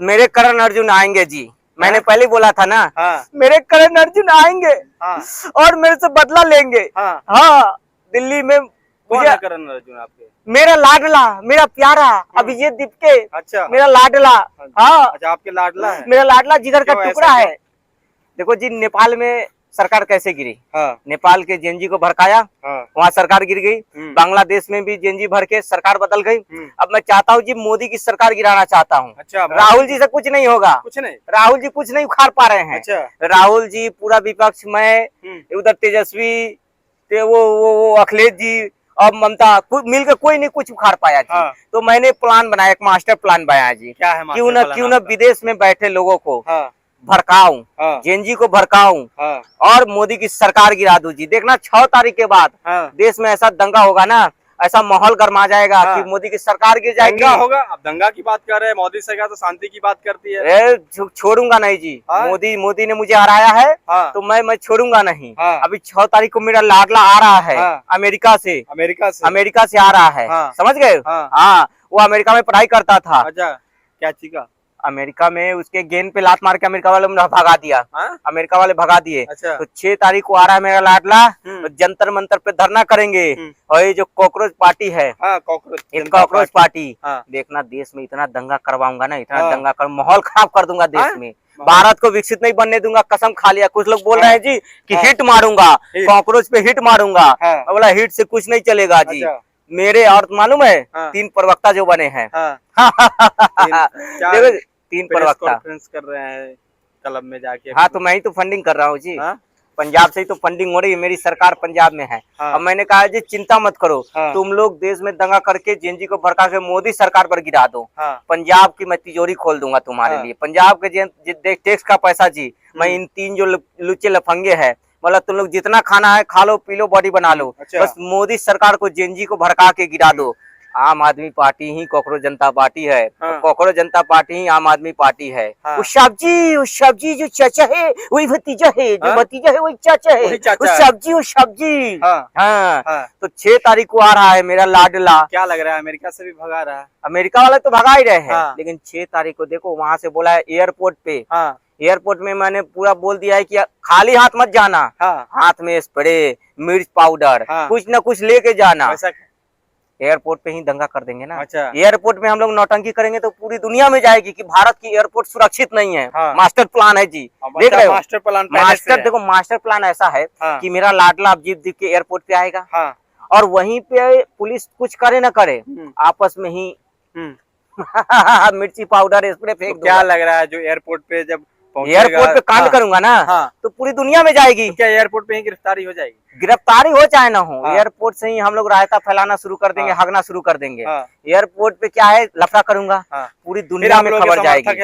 मेरे करण अर्जुन आएंगे जी, मैंने पहले बोला था ना। हाँ। मेरे करण अर्जुन आएंगे। हाँ। और मेरे से बदला लेंगे। हाँ। हाँ, दिल्ली में कौन है करण अर्जुन आपके? मेरा लाडला, मेरा प्यारा अभिजीत दीपके। अच्छा, मेरा लाडला। हाँ, अच्छा, आपके लाडला है? मेरा लाडला जिगर का क्यों, टुकड़ा ऐसा है। देखो जी, नेपाल में सरकार कैसे गिरी। हाँ। नेपाल के जेएनजी को भड़काया, हाँ। वहाँ सरकार गिर गई। बांग्लादेश में भी जेएनजी भर के सरकार बदल गई। अब मैं चाहता हूँ जी, मोदी की सरकार गिराना चाहता हूँ। अच्छा, राहुल जी से कुछ नहीं होगा। कुछ नहीं, राहुल जी कुछ नहीं उखाड़ पा रहे हैं। अच्छा। राहुल जी पूरा विपक्ष में, उधर तेजस्वी, वो अखिलेश जी और ममता मिलकर कोई नहीं कुछ उखाड़ पाया जी। हाँ। तो मैंने प्लान बनाया, एक मास्टर प्लान बनाया जी। क्या है? क्यों न विदेश में बैठे लोगों को भड़काऊं, हाँ। जेएनजी को भड़काऊं, हाँ। और मोदी की सरकार गिरा दूं जी। देखना 6 तारीख के बाद देश में ऐसा दंगा होगा ना, ऐसा माहौल गर्मा जाएगा कि मोदी की सरकार गिर जाएगी। दंगा होगा? अब दंगा की बात कर रहे हैं, मोदी सरकार तो शांति की बात करती है। छोड़ूंगा नहीं जी। मोदी ने मुझे हराया है। तो मैं छोड़ूंगा नहीं। अभी 6 तारीख को मेरा लाडला आ रहा है अमेरिका से आ रहा है। समझ गए? हाँ, वो अमेरिका में पढ़ाई करता था। अच्छा, क्या चीज का? अमेरिका में उसके गेंद पे लात मार के अमेरिका वाले भगा दिया। अमेरिका वाले भगा दिए। अच्छा। तो 6 तारीख को आ रहा है मेरा लाडला, तो जंतर मंतर पे धरना करेंगे। और ये जो कॉकरोच पार्टी है, कॉकरोच पार्टी, देखना देश में इतना दंगा करवाऊंगा ना, इतना दंगा कर, माहौल खराब कर दूंगा देश में। भारत को विकसित नहीं बनने दूंगा, कसम खा लिया। कुछ लोग बोल रहे हैं जी कि हिट मारूंगा, कॉकरोच पे हिट मारूंगा। बोला हिट से कुछ नहीं चलेगा जी। मेरे और मालूम है 3 प्रवक्ता जो बने हैं। 3 प्रवक्ता कर रहे हैं क्लब में जाके। हाँ, तो मैं ही तो फंडिंग कर रहा हूँ जी। पंजाब से ही तो फंडिंग हो रही है, मेरी सरकार पंजाब में है। अब मैंने कहा जी चिंता मत करो, तुम लोग देश में दंगा करके जेएनजी को भड़का के मोदी सरकार पर गिरा दो। पंजाब की मैं तिजोरी खोल दूंगा तुम्हारे लिए। पंजाब के टैक्स का पैसा जी मैं इन 3 जो लुच्चे लफंगे है, मतलब तुम लोग जितना खाना है खा लो, पी लो, बॉडी बना लो। बस मोदी सरकार को जेएनजी को भड़का के गिरा दो। आम आदमी पार्टी ही कॉकरोच जनता पार्टी है। कॉकरोच जनता पार्टी ही आम आदमी पार्टी है। वो सब्जी जो चाचा है वही भतीजा है, जो भतीजा है वही चाचा है। वो सब्जी। हाँ। तो 6 तारीख को आ रहा है मेरा लाडला। क्या लग रहा है, अमेरिका से भी भगा रहा है? अमेरिका वाले तो भगा ही रहे हैं। लेकिन 6 तारीख को देखो वहाँ से बोला है एयरपोर्ट पे। एयरपोर्ट में मैंने पूरा बोल दिया है कि खाली हाथ मत जाना। हाथ में स्प्रे, मिर्च पाउडर, कुछ न कुछ लेके जाना। एयरपोर्ट पे ही दंगा कर देंगे ना। अच्छा। एयरपोर्ट में हम लोग नौटंकी करेंगे तो पूरी दुनिया में जाएगी कि भारत की एयरपोर्ट सुरक्षित नहीं है। मास्टर प्लान है जी। देख रहे हो? मास्टर प्लान देखो, मास्टर प्लान ऐसा है कि मेरा लाडला अभिजीत दीप के एयरपोर्ट पे आएगा। और वहीं पे पुलिस कुछ करे न करे, आपस में ही मिर्ची पाउडर स्प्रे फेंक। क्या लग रहा है जो एयरपोर्ट पे जब एयरपोर्ट पे कांड करूंगा ना, तो पूरी दुनिया में जाएगी। क्या एयरपोर्ट पे ही गिरफ्तारी हो जाएगी? गिरफ्तारी हो चाहे ना हो, एयरपोर्ट से ही हम लोग रायता फैलाना शुरू कर देंगे, हगना शुरू कर देंगे। एयरपोर्ट पे क्या है, लफड़ा करूंगा, पूरी दुनिया में खबर जाएगी।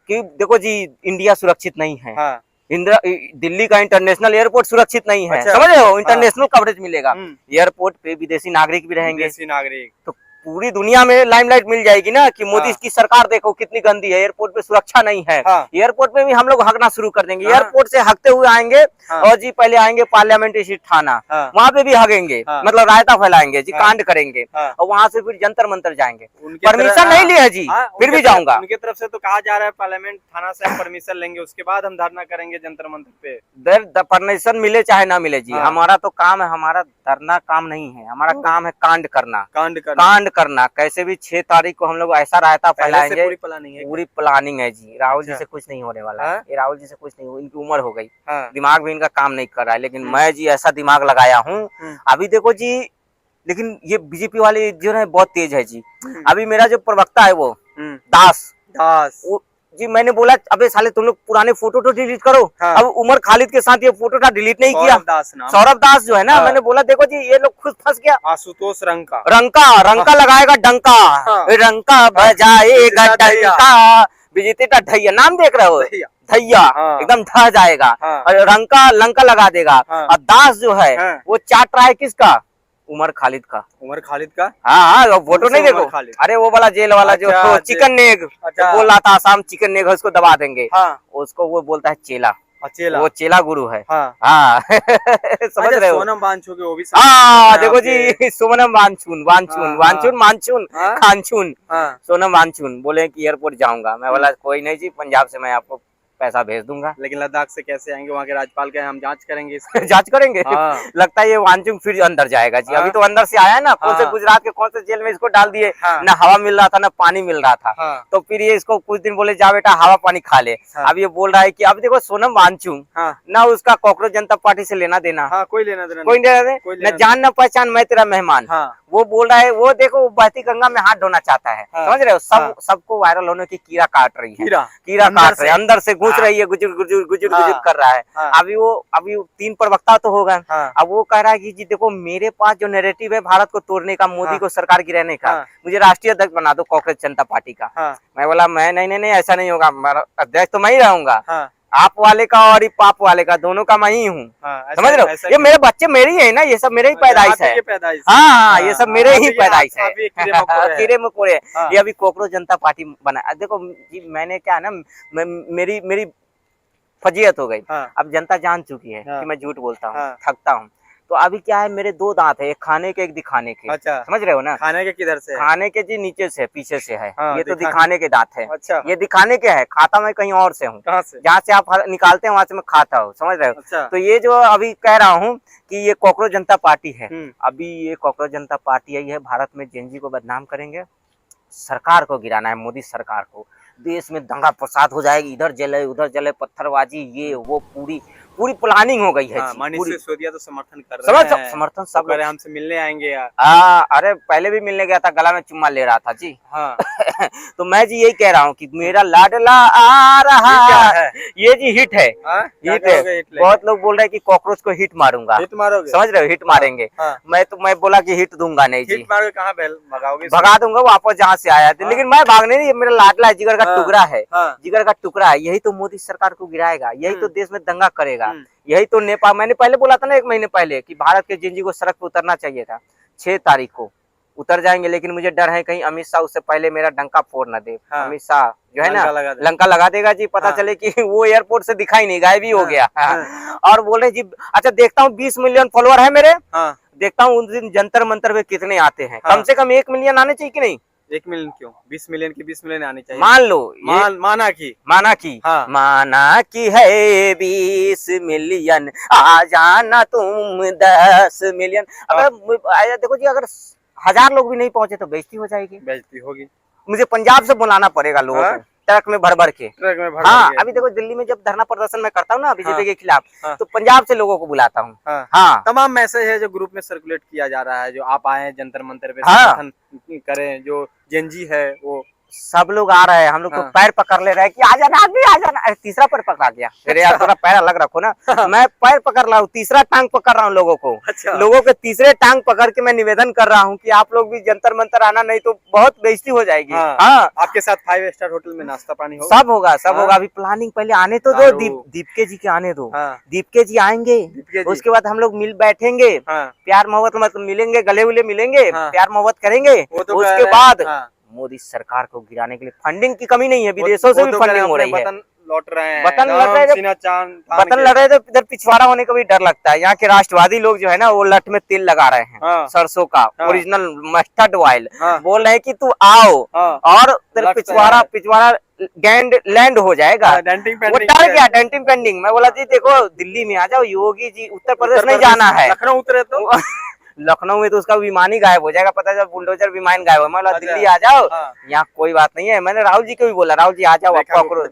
कि देखो जी, इंडिया सुरक्षित नहीं है। दिल्ली का इंटरनेशनल एयरपोर्ट सुरक्षित नहीं है। समझ रहे हो? इंटरनेशनल कवरेज मिलेगा। एयरपोर्ट पे विदेशी नागरिक भी रहेंगे। विदेशी नागरिक तो पूरी दुनिया में लाइमलाइट मिल जाएगी ना कि मोदी की सरकार देखो कितनी गंदी है, एयरपोर्ट पे सुरक्षा नहीं है। एयरपोर्ट पे भी हम लोग हगना शुरू कर देंगे। एयरपोर्ट से हगते हुए आएंगे और जी पहले आएंगे पार्लियामेंट स्ट्रीट थाना, वहाँ पे भी हगेंगे, मतलब रायता फैलाएंगे जी, कांड करेंगे। और वहाँ से फिर जंतर मंतर जाएंगे। परमिशन नहीं लिया जी, फिर भी जाऊंगा। उनकी तरफ से तो कहा जा रहा है पार्लियामेंट थाना से परमिशन लेंगे, उसके बाद हम धरना करेंगे जंतर मंतर पे। परमिशन मिले चाहे ना मिले जी, हमारा तो काम है, हमारा धरना काम नहीं है, हमारा काम है कांड करना। कैसे भी 6 तारीख को हम लोग ऐसा रायता फैलाएंगे। पूरी प्लानिंग है जी। राहुल जी से कुछ नहीं होने वाला है। ये राहुल जी से कुछ नहीं, इनकी उम्र हो गई, दिमाग भी इनका काम नहीं कर रहा है। लेकिन मैं जी ऐसा दिमाग लगाया हूँ अभी देखो जी। लेकिन ये बीजेपी वाले जो है बहुत तेज है जी। अभी मेरा जो प्रवक्ता है वो दास जी, मैंने बोला अबे साले तुम लोग पुराने फोटो तो डिलीट करो। अब उमर खालिद के साथ ये फोटो का डिलीट नहीं किया। सौरभ दास जो है ना, मैंने बोला देखो जी ये लोग खुद फंस गया। आशुतोष रंका लगाएगा डंका, रंका बजाएगा डंका। बीजेपी का ढैया नाम देख रहे हो, धैया एकदम ढह जाएगा। और रंका लंका लगा देगा। और दास जो है वो चाट रहा है किसका? उमर खालिद का। हाँ, फोटो नहीं देखो। अरे वो वाला जेल वाला जो चिकन नेग बोल रहा था, आसाम चिकन नेग, उसको दबा देंगे। उसको वो बोलता है चेला। चेला, वो चेला गुरु है। हाँ हाँ समझ रहे हो। सोनम वांगचुक वो भी हाँ देखो आपके- जी, सोनम वांगचुन वांगचुन हाँ, वांगचुन मानचुन हाँ, खानचुन, हाँ सोनम वांगचुन बोले कि एयरपोर्ट जाऊंगा। मैं बोला कोई नहीं जी, पंजाब से मैं आपको पैसा भेज दूंगा। लेकिन लद्दाख से कैसे आएंगे, वहाँ के राज्यपाल के हम जांच करेंगे इसकी। जांच करेंगे। हाँ लगता है ये वांचुंग फिर अंदर जाएगा जी। हाँ? अभी तो अंदर से आया है ना, कौन से हाँ। गुजरात के कौन से जेल में इसको डाल दिए। हाँ। ना हवा मिल रहा था ना पानी मिल रहा था। हाँ। तो फिर ये इसको कुछ दिन बोले जा बेटा हवा पानी खा ले। हाँ। अब ये बोल रहा है कि अब देखो सोनम वांगचुक हाँ ना उसका कॉकरोच जनता पार्टी से लेना देना, हाँ कोई लेना देना कोई नहीं। नहीं, कोई न लेना जान न पहचान मैं तेरा मेहमान। हाँ वो बोल रहा है, वो देखो बहती गंगा में हाथ धोना चाहता है। हाँ। समझ रहे हो, सब हाँ। सबको वायरल होने की कीड़ा काट रही है। कीड़ा अंदर काट रही है, से। अंदर से घुस हाँ। रही है, गुजुर गुजुर गुजुर हाँ। गुजुर कर रहा है। हाँ। अभी वो 3 प्रवक्ता तो होगा। हाँ। अब वो कह रहा है कि जी देखो मेरे पास जो नैरेटिव है भारत को तोड़ने का, मोदी हाँ। को सरकार गिराने का, हाँ। मुझे राष्ट्रीय अध्यक्ष बना दो कांग्रेस जनता पार्टी का। हाँ। मैं बोला मैं नहीं ऐसा नहीं होगा, अध्यक्ष तो मैं ही रहूंगा। हाँ। आप वाले का और पाप वाले का, दोनों का मैं ही हूँ। हाँ, समझ रहे हो, ये मेरे बच्चे मेरे ही है ना, ये सब मेरे ही पैदाइश है। हाँ ये सब मेरे ही पैदाइश है। कीड़े मकोड़े। ये अभी कॉकरोच जनता पार्टी बना। देखो जी मैंने क्या है ना, मेरी फजीयत हो गई। अब जनता जान चुकी है कि मैं झूठ बोलता हूँ, थकता हूँ। तो अभी क्या है, मेरे 2 दांत है, एक खाने के एक दिखाने के। अच्छा। समझ रहे हो ना। खाने के किधर से है? खाने के जी नीचे से पीछे से है। हाँ, ये तो दिखाने के दांत है। अच्छा। ये दिखाने के है, खाता मैं कहीं और से हूँ। कहाँ से? जहाँ से आप निकालते हैं वहां से मैं खाता हूँ। समझ रहे हो। अच्छा। तो ये जो अभी कह रहा हूँ कि ये कॉकरोच जनता पार्टी है, अभी ये कॉकरोच जनता पार्टी आई है, भारत में जेएनजी को बदनाम करेंगे, सरकार को गिराना है, मोदी सरकार को। देश में दंगा फसाद हो जाएगी, इधर जले उधर जले, पत्थरबाजी, ये वो पूरी प्लानिंग हो गई है। हाँ, मनीष सिसोदिया तो समर्थन कर रहे हैं। समर्थन सब लोग हमसे मिलने आएंगे यार। अरे पहले भी मिलने गया था, गला में चुम्मा ले रहा था जी। हाँ। तो मैं जी यही कह रहा हूँ कि मेरा लाडला आ रहा है। ये जी हिट है। हिट है। बहुत लोग बोल रहे हैं कि कॉकरोच को हिट मारूंगा। हिट मारोगे? समझ रहे हो, हिट मारेंगे। मैं बोला कि हिट दूंगा नहीं जी। हिट मारोगे कहाँ भगाओगे? भगा दूंगा वापस जहाँ से आया था। लेकिन मैं भागने नहीं, मेरा लाडला है, जिगर का टुकड़ा है। जिगर का टुकड़ा है, यही तो मोदी सरकार को गिराएगा, यही तो देश में दंगा करेगा, यही तो नेपाल। मैंने पहले बोला था ना 1 महीने पहले कि भारत के जेएनजी को सड़क पर उतरना चाहिए था। 6 तारीख को उतर जाएंगे, लेकिन मुझे डर है कहीं अमित शाह उससे पहले मेरा डंका फोड़ न दे। अमित शाह जो है ना लंका लगा देगा जी, पता चले कि वो एयरपोर्ट से दिखाई नहीं, गायब ही हो गया। और बोल रहे जी अच्छा देखता हूँ 20 मिलियन फॉलोअर है मेरे, देखता हूँ उस दिन जंतर मंतर पे कितने आते हैं। कम से कम 1 मिलियन आने चाहिए कि नहीं? 1 मिलियन क्यों, 20 मिलियन की 20 मिलियन आनी चाहिए। मान लो माना की है 20 मिलियन, आ जाना तुम 10 मिलियन। अगर देखो जी, अगर 1000 लोग भी नहीं पहुंचे तो बेइज्जती हो जाएगी। बेइज्जती होगी। मुझे पंजाब से बुलाना पड़ेगा लोगों को, ट्रक में भर के। हाँ अभी देखो दिल्ली में जब धरना प्रदर्शन मैं करता हूँ ना बीजेपी के खिलाफ, तो पंजाब से लोगों को बुलाता हूँ। हाँ तमाम मैसेज है जो ग्रुप में सर्कुलेट किया जा रहा है, जो आप आए हैं जंतर मंतर पे समर्थन करें, जो जेएनजी है वो सब लोग आ रहे हैं। हम लोग तो पैर पकड़ ले रहे हैं कि आ जाना आदमी, आ जाना। तीसरा पैर पकड़ा गया, फिर यार थोड़ा पैर अलग रखो ना। मैं पैर पकड़ रहा हूँ, तीसरा टांग पकड़ रहा हूँ लोगों को। अच्छा। लोगों के तीसरे टांग पकड़ के मैं निवेदन कर रहा हूँ कि आप लोग भी जंतर मंतर आना, नहीं तो बहुत बेइज्जती हो जाएगी। हाँ। आपके साथ 5 स्टार होटल में नाश्ता पानी होगा? सब होगा, सब होगा। अभी प्लानिंग पहले आने तो दो, दीपके जी के आने दो। दीपके जी आएंगे, उसके बाद हम लोग मिल बैठेंगे, प्यार मोहब्बत मतलब मिलेंगे, गले उले मिलेंगे, प्यार मोहब्बत करेंगे। उसके बाद मोदी सरकार को गिराने के लिए फंडिंग की कमी नहीं है, विदेशों से भी फंडिंग हो रही है। बटन लौट रहे हैं, बटन लड़ रहे थे, इधर पिछवाड़ा होने का भी डर लगता है। यहाँ के राष्ट्रवादी लोग जो है ना वो लठ में तेल लगा रहे हैं, सरसों का ओरिजिनल मस्टर्ड ऑयल। बोल रहे हैं कि तू आओ और तेरा पिछवाड़ा लैंड हो जाएगा। वो डर गया, डेंटिंग पेंडिंग। मैं बोला जी देखो दिल्ली में आ जाओ, योगी जी उत्तर प्रदेश नहीं जाना है। लखनऊ उतरे तो लखनऊ में तो उसका विमान ही गायब हो जाएगा, पता है जब बुलडोजर विमान गायब हो। मैं बोला दिल्ली आ जाओ, यहाँ कोई बात नहीं है। मैंने राहुल जी को भी बोला, राहुल जी आ जाओ आप कॉकरोच।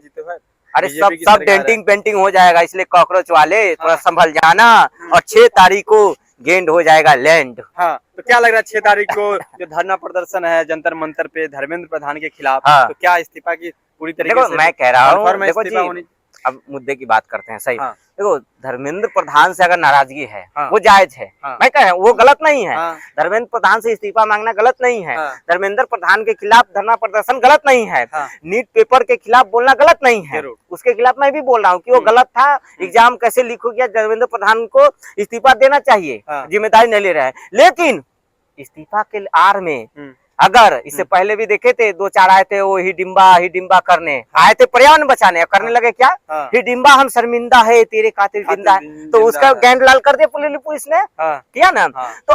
अरे सब डेंटिंग पेंटिंग हो जाएगा, इसलिए कॉकरोच वाले थोड़ा संभल जाना। और 6 तारीख को गेंद हो जाएगा लैंड। तो क्या लग रहा है 6 तारीख को जो धरना प्रदर्शन है जंतर मंतर पे धर्मेंद्र प्रधान के खिलाफ, तो क्या इस्तीफा की पूरी तरीके से? मैं कह रहा हूँ देखो जी, अब मुद्दे की बात करते हैं। सही देखो धर्मेंद्र प्रधान से अगर नाराजगी है वो जायज है। मैं कह रहा हूँ वो गलत नहीं है। धर्मेंद्र प्रधान से इस्तीफा मांगना गलत नहीं है। धर्मेंद्र प्रधान के खिलाफ धरना प्रदर्शन गलत नहीं है। नीट पेपर के खिलाफ बोलना गलत नहीं है। उसके खिलाफ मैं भी बोल रहा हूँ कि वो गलत था, एग्जाम कैसे लीक हो गया, धर्मेंद्र प्रधान को इस्तीफा देना चाहिए, जिम्मेदारी नहीं ले रहा है। लेकिन इस्तीफा के आड़ में अगर इससे पहले भी देखे थे 2-4 आए थे वो हिडिम्बा करने आए थे, पर्यावरण बचाने, करने लगे क्या हिडिम्बा, हम शर्मिंदा है तेरे खातिर जिंदा है, तो उसका गैंड लाल कर दिया पुलिस ने, किया ना। तो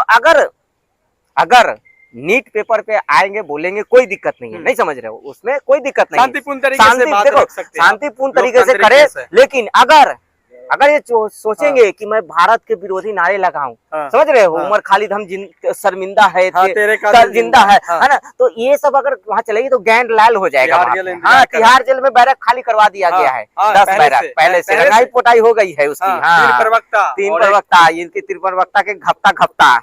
अगर नीट पेपर पे आएंगे बोलेंगे कोई दिक्कत नहीं है, नहीं समझ रहे हो, उसमें कोई दिक्कत नहीं, शांतिपूर्ण तरीके से बात रख सकते हैं, शांतिपूर्ण तरीके से करे। लेकिन अगर ये सोचेंगे कि मैं भारत के विरोधी नारे लगाऊं, समझ रहे हो, उमर खालिद हम शर्मिंदा है, तेरे जिंदा है ना, तो ये सब अगर वहाँ चलेगी तो गैंड लाल हो जाएगा। हाँ, तिहाड़ जेल में बैरक खाली करवा दिया गया है, 10 बैरक पहले से रंगाई पोताई हो गई है उसकी। हाँ, 3 प्रवक्ता, इनके 3 प्रवक्ता के घपता